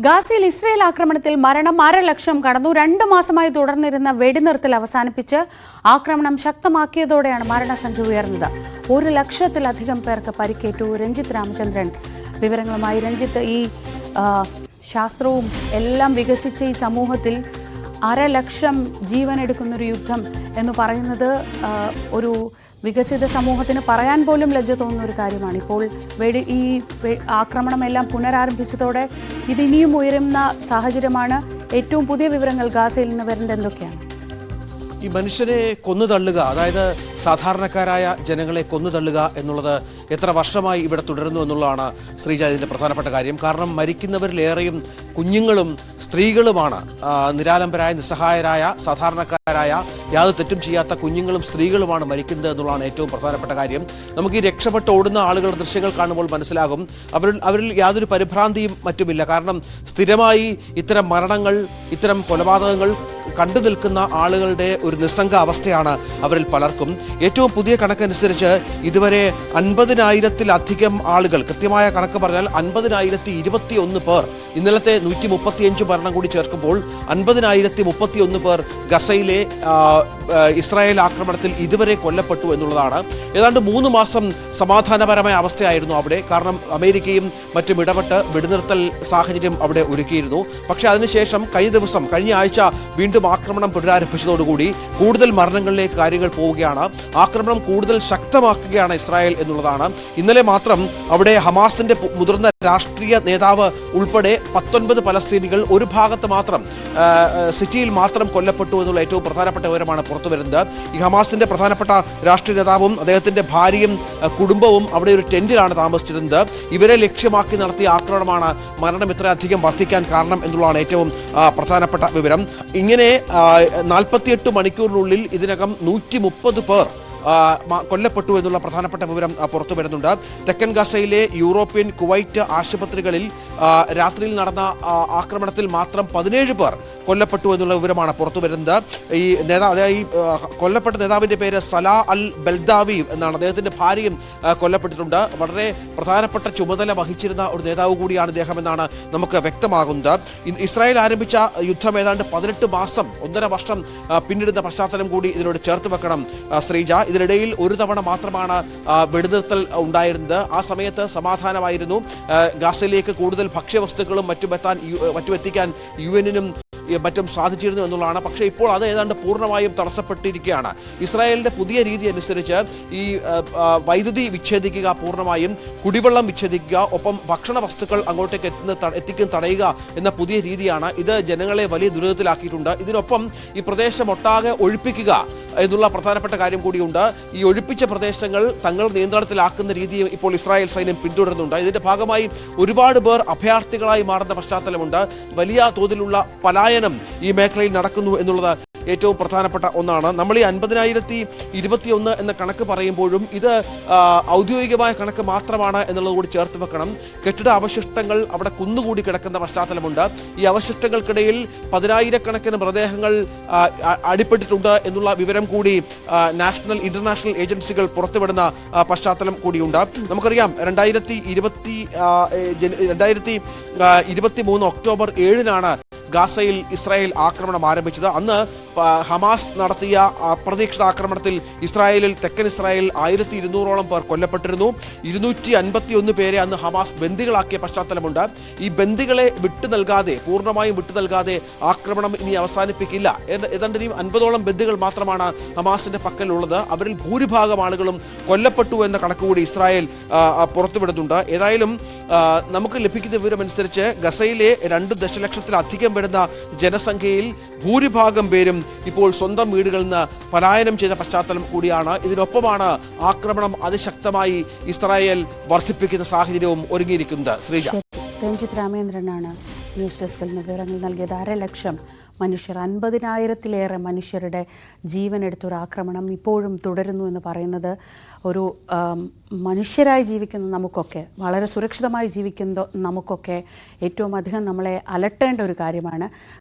ഗാസയിൽ ഇസ്രയേൽ ആക്രമണത്തിൽ മരണം 1,00,000 കടന്നു. 2 മാസമായി തുടർന്നിരുന്ന വെടിനിർത്തൽ അവസാനിപ്പിച്ച് ആക്രമണം ശക്തമാക്കിയതോടെയാണ് മരണസംഖ്യ ഉയർന്നത്. 1,00,000-ലധികം പേർക്ക് പരിക്കേറ്റു. രഞ്ജിത്ത് രാമചന്ദ്രൻ വിവരങ്ങളുമായി. രഞ്ജിത്ത്, ഈ ശാസ്ത്രവും എല്ലാം വികസിച്ച ഈ സമൂഹത്തിൽ 1,00,000 ജീവനെടുക്കുന്നൊരു യുദ്ധം എന്ന് പറയുന്നത് ഒരു വികസിത സമൂഹത്തിന് പറയാൻ പോലും ലജ്ജ തോന്നുന്ന ഒരു കാര്യമാണ്. ഇപ്പോൾ ഈ ആക്രമണമെല്ലാം പുനരാരംഭിച്ചതോടെ ഇതിനിയും ഉയരുന്ന സാഹചര്യമാണ്. ഏറ്റവും പുതിയ വിവരങ്ങൾ ഗാസയിൽ നിന്ന് വരുന്നത് എന്തൊക്കെയാണ്? ഈ മനുഷ്യരെ കൊന്നുതള്ളുക, അതായത് സാധാരണക്കാരായ ജനങ്ങളെ കൊന്നുതള്ളുക എന്നുള്ളത് എത്ര വർഷമായി ഇവിടെ തുടരുന്നു എന്നുള്ളതാണ് ശ്രീജ ഇതിൻ്റെ പ്രധാനപ്പെട്ട കാര്യം. കാരണം മരിക്കുന്നവരിലേറെയും കുഞ്ഞുങ്ങളും സ്ത്രീകളുമാണ്. നിരാലംബരായ, നിസ്സഹായരായ, സാധാരണക്കാരായ, യാതൊരു തെറ്റും ചെയ്യാത്ത കുഞ്ഞുങ്ങളും സ്ത്രീകളുമാണ് മരിക്കുന്നത് എന്നുള്ളതാണ് ഏറ്റവും പ്രധാനപ്പെട്ട കാര്യം. നമുക്ക് ഈ രക്ഷപ്പെട്ട് ഓടുന്ന ആളുകളുടെ ദൃശ്യങ്ങൾ കാണുമ്പോൾ മനസ്സിലാകും അവരിൽ യാതൊരു പരിഭ്രാന്തിയും മറ്റുമില്ല. കാരണം സ്ഥിരമായി ഇത്തരം മരണങ്ങൾ, ഇത്തരം കൊലപാതകങ്ങൾ കണ്ടു നിൽക്കുന്ന ആളുകളുടെ ഒരു നിസ്സംഗ അവസ്ഥയാണ് അവരിൽ പലർക്കും. ഏറ്റവും പുതിയ കണക്കനുസരിച്ച് ഇതുവരെ 50,000-ലധികം ആളുകൾ, കൃത്യമായ കണക്ക് പറഞ്ഞാൽ 50,021 പേർ, ഇന്നലത്തെ 135 മരണം കൂടി ചേർക്കുമ്പോൾ 50,031 പേർ ഗസയിലെ ഇസ്രായേൽ ആക്രമണത്തിൽ ഇതുവരെ കൊല്ലപ്പെട്ടു എന്നുള്ളതാണ്. ഏതാണ്ട് 3 മാസം സമാധാനപരമായ അവസ്ഥയായിരുന്നു അവിടെ. കാരണം അമേരിക്കയും മറ്റും ഇടപെട്ട് വെടിനിർത്തൽ സാഹചര്യം അവിടെ ഒരുക്കിയിരുന്നു. പക്ഷേ അതിനുശേഷം കഴിഞ്ഞ ആഴ്ച വീണ്ടും ആക്രമണം പുനരാരംഭിച്ചതോടുകൂടി കൂടുതൽ മരണങ്ങളിലേക്ക് കാര്യങ്ങൾ പോവുകയാണ്. ആക്രമണം കൂടുതൽ ശക്തമാക്കുകയാണ് ഇസ്രായേൽ എന്നുള്ളതാണ്. ഇന്നലെ മാത്രം അവിടെ ഹമാസിന്റെ മുതിർന്ന രാഷ്ട്രീയ നേതാവ് ഉൾപ്പെടെ 19 പലസ്തീനികൾ ഒരു ഭാഗത്ത് മാത്രം, സിറ്റിയിൽ മാത്രം കൊല്ലപ്പെട്ടു എന്നുള്ള ഏറ്റവും പ്രധാനപ്പെട്ട വിവരമാണ് പുറത്തു വരുന്നത്. ഈ ഹമാസിന്റെ പ്രധാനപ്പെട്ട രാഷ്ട്രീയ നേതാവും അദ്ദേഹത്തിന്റെ ഭാര്യയും കുടുംബവും അവിടെ ഒരു ടെന്റിലാണ് താമസിച്ചിരുന്നത്. ഇവരെ ലക്ഷ്യമാക്കി നടത്തിയ ആക്രമണമാണ് മരണം ഇത്രയധികം വർദ്ധിക്കാൻ കാരണം എന്നുള്ളതാണ് ഏറ്റവും പ്രധാനപ്പെട്ട വിവരം. ഇങ്ങനെ 48 മണിക്കൂറിനുള്ളിൽ ഇതിനകം 130 പേർ കൊല്ലപ്പെട്ടു എന്നുള്ള പ്രധാനപ്പെട്ട വിവരം പുറത്തു വരുന്നുണ്ട്. തെക്കൻ ഗസയിലെ യൂറോപ്യൻ, കുവൈറ്റ് ആശുപത്രികളിൽ രാത്രിയിൽ നടന്ന ആക്രമണത്തിൽ മാത്രം 17 പേർ കൊല്ലപ്പെട്ടു എന്നുള്ള വിവരമാണ് പുറത്തു വരുന്നത്. ഈ കൊല്ലപ്പെട്ട നേതാവിൻ്റെ പേര് സലാ അൽ ബൽദാവി എന്നാണ്. അദ്ദേഹത്തിൻ്റെ ഭാര്യയും കൊല്ലപ്പെട്ടിട്ടുണ്ട്. വളരെ പ്രധാനപ്പെട്ട ചുമതല വഹിച്ചിരുന്ന ഒരു നേതാവ് കൂടിയാണ് ഇദ്ദേഹം എന്നാണ് നമുക്ക് വ്യക്തമാകുന്നത്. ഇസ്രായേൽ ആരംഭിച്ച യുദ്ധം ഏതാണ്ട് 18 മാസം, 1.5 വർഷം പിന്നിടുന്ന പശ്ചാത്തലം കൂടി ഇതിനോട് ചേർത്ത് വെക്കണം ശ്രീജ. ഇതിനിടയിൽ ഒരു തവണ മാത്രമാണ് വെടിനിർത്തൽ ഉണ്ടായിരുന്നത്. ആ സമയത്ത് സമാധാനമായിരുന്നു. ഗാസയിലേക്ക് കൂടുതൽ ഭക്ഷ്യവസ്തുക്കളും മറ്റും എത്തിക്കാൻ UN-നും മറ്റും സാധിച്ചിരുന്നു എന്നുള്ളതാണ്. പക്ഷേ ഇപ്പോൾ അത് ഏതാണ്ട് പൂർണ്ണമായും തടസ്സപ്പെട്ടിരിക്കുകയാണ്. ഇസ്രായേലിൻ്റെ പുതിയ രീതി അനുസരിച്ച് ഈ വൈദ്യുതി വിച്ഛേദിക്കുക, പൂർണ്ണമായും കുടിവെള്ളം വിച്ഛേദിക്കുക, ഒപ്പം ഭക്ഷണ വസ്തുക്കൾ അങ്ങോട്ടേക്ക് എത്തിക്കും തടയുക എന്ന പുതിയ രീതിയാണ്. ഇത് ജനങ്ങളെ വലിയ ദുരിതത്തിലാക്കിയിട്ടുണ്ട്. ഇതിനൊപ്പം ഈ പ്രദേശം ഒട്ടാകെ ഒഴിപ്പിക്കുക എന്നുള്ള പ്രധാനപ്പെട്ട കാര്യം കൂടിയുണ്ട്. ഈ ഒഴിപ്പിച്ച പ്രദേശങ്ങൾ തങ്ങൾ നിയന്ത്രണത്തിലാക്കുന്ന രീതി ഇപ്പോൾ ഇസ്രായേൽ സൈന്യം പിന്തുടരുന്നുണ്ട്. ഇതിന്റെ ഭാഗമായി ഒരുപാട് പേർ അഭയാർത്ഥികളായി മാറുന്ന പശ്ചാത്തലമുണ്ട്. വലിയ തോതിലുള്ള പലായനം ഈ മേഖലയിൽ നടക്കുന്നു എന്നുള്ളത് ഏറ്റവും പ്രധാനപ്പെട്ട ഒന്നാണ്. നമ്മൾ ഈ 50,021 എന്ന കണക്ക് പറയുമ്പോഴും ഇത് ഔദ്യോഗികമായ കണക്ക് മാത്രമാണ് എന്നുള്ളത് കൂടി ചേർത്ത് വെക്കണം. കെട്ടിട അവശിഷ്ടങ്ങൾ അവിടെ കുന്നുകൂടി കിടക്കുന്ന പശ്ചാത്തലമുണ്ട്. ഈ അവശിഷ്ടങ്ങൾക്കിടയിൽ 10,000-കണക്കിന് മൃതദേഹങ്ങൾ അടിപ്പെട്ടിട്ടുണ്ട് എന്നുള്ള വിവരം കൂടി ഇന്റർനാഷണൽ ഏജൻസികൾ പുറത്തുവിടുന്ന പശ്ചാത്തലം കൂടിയുണ്ട്. നമുക്കറിയാം 2023 ഒക്ടോബർ 7-നാണ് ഗാസയിൽ ഇസ്രായേൽ ആക്രമണം ആരംഭിച്ചത്. അന്ന് ഹമാസ് നടത്തിയ അപ്രതീക്ഷിത ആക്രമണത്തിൽ ഇസ്രായേലിൽ, തെക്കൻ ഇസ്രായേൽ 1200-ഓളം പേർ കൊല്ലപ്പെട്ടിരുന്നു. 251 പേരെ അന്ന് ഹമാസ് ബന്ദികളാക്കിയ പശ്ചാത്തലമുണ്ട്. ഈ ബന്ദികളെ പൂർണ്ണമായും വിട്ടു നൽകാതെ ആക്രമണം ഇനി അവസാനിപ്പിക്കില്ല. ഏതാണ്ട് 50ഓളം ബന്ദികൾ മാത്രമാണ് ഹമാസിന്റെ പക്കലുള്ളത്. അവരിൽ ഭൂരിഭാഗം ആളുകളും കൊല്ലപ്പെട്ടു എന്ന കണക്കുകൂടി ഇസ്രായേൽ പുറത്തുവിടുന്നുണ്ട്. ഏതായാലും നമുക്ക് ലഭിക്കുന്ന വിവരമനുസരിച്ച് ഗസയിലെ 2 ദശലക്ഷത്തിലധികം വരുന്ന ജനസംഖ്യയിൽ ഭൂരിഭാഗം പേരും ഇപ്പോൾ സ്വന്തം വീടുകളിൽ നിന്ന് പലായനം ചെയ്ത പശ്ചാത്തലം കൂടിയാണ്. ഇതിനൊപ്പമാണ് ആക്രമണം അതിശക്തമായി ഇസ്രായേൽ വർദ്ധിപ്പിക്കുന്ന സാഹചര്യവും ഒരുങ്ങിയിരിക്കുന്നത്. ശ്രീജ. രഞ്ജിത്ത് രാമേന്ദ്രനാണ് ന്യൂസ് ഡെസ്കിൽ നിന്ന് വിവരങ്ങൾ നൽകിയത്. 1,00,000 മനുഷ്യർ, 50,000-ലേറെ മനുഷ്യരുടെ ജീവനെടുത്തൊരു ആക്രമണം ഇപ്പോഴും തുടരുന്നു എന്ന് പറയുന്നത് ഒരു മനുഷ്യരായി ജീവിക്കുന്ന നമുക്കൊക്കെ, വളരെ സുരക്ഷിതമായി ജീവിക്കുന്ന നമുക്കൊക്കെ ഏറ്റവും അധികം നമ്മളെ അലട്ടേണ്ട ഒരു കാര്യമാണ്.